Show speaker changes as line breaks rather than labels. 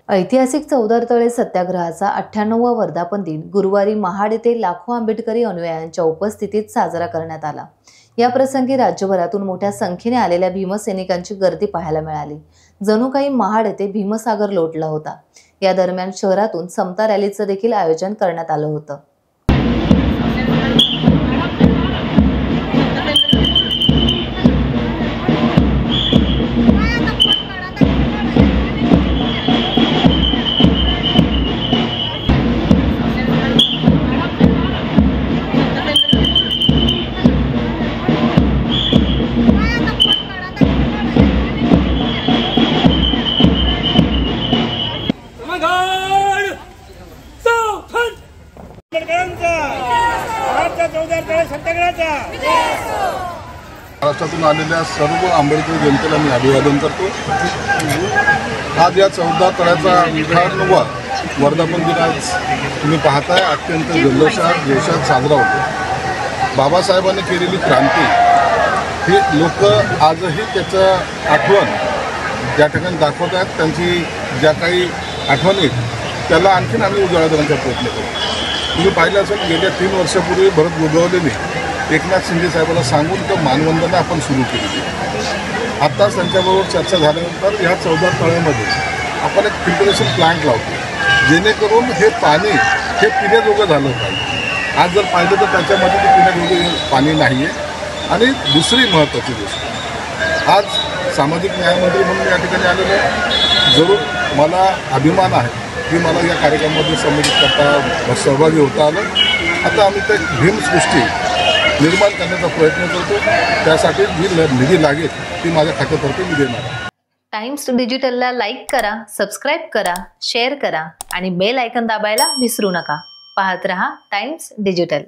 ऐतिहासिक चौदार तळे सत्याग्रहाचा 98वा वर्धापन दिन गुरुवारी महाड येथे लाखो आंबेडकरी अनुयायांच्या उपस्थितीत साजरा करण्यात आला। या प्रसंगी राज्यभरातून मोठ्या संख्येने आलेल्या भीमसैनिकांची गर्दी पाहायला मिळाली। जणू काही महाड येथे भीमसागर लोटला होता। या दरम्यान शहरातून समता रॅलीचं देखील आयोजन करण्यात आलं होतं।
महाराष्ट्रातून आलेल्या सर्व आंबेडकरी जनतेला मी अभिवादन करतो। आज या 14 तळ्याचा 98वा वर्धापन दिन आज तुम्ही पाहताय अत्यंत जल्लोषात जोशात साजरा होतो। बाबासाहेबांनी केलेली क्रांती ही लोक आजही त्याचं आठवण ज्या ठिकाणी दाखवत आहेत, त्यांची ज्या काही आठवणी त्याला आणखीन आम्ही उजाळा देण्याचा प्रयत्न करू। तुम्ही पाहिलं असेल गेल्या 3 वर्षापूर्वी भरत गोगावलेने एकनाथ शिंदे साहेबांना सांगून तर मानवंदना आपण सुरू केली। आत्ताच त्यांच्याबरोबर चर्चा झाल्यानंतर ह्या 14 तळ्यामध्ये आपण एक फिल्टरेशन प्लांट लावतो, जेणेकरून हे पाणी हे पिण्याजोगं झालं पाहिजे। आज जर पाहिलं तर त्याच्यामध्ये ते पिण्याजोगं पाणी नाही आहे। आणि दुसरी महत्त्वाची गोष्ट, आज सामाजिक न्यायमंत्री म्हणून या ठिकाणी आलेलो आहे। जरूर मला अभिमान आहे की मला या कार्यक्रमामध्ये संबंधित करता सहभागी होता आलं। आता आम्ही ते भीमसृष्टी निर्माण करण्याचा प्रयत्न करतो, त्यासाठी जी निधी लागेल ती माझ्या खात्यातर्फे मी देणार आहे।
टाइम्स डिजिटलला लाईक करा, सबस्क्राईब करा, शेअर करा आणि बेल आयकॉन दाबायला विसरू नका। पाहत रहा टाइम्स डिजिटल।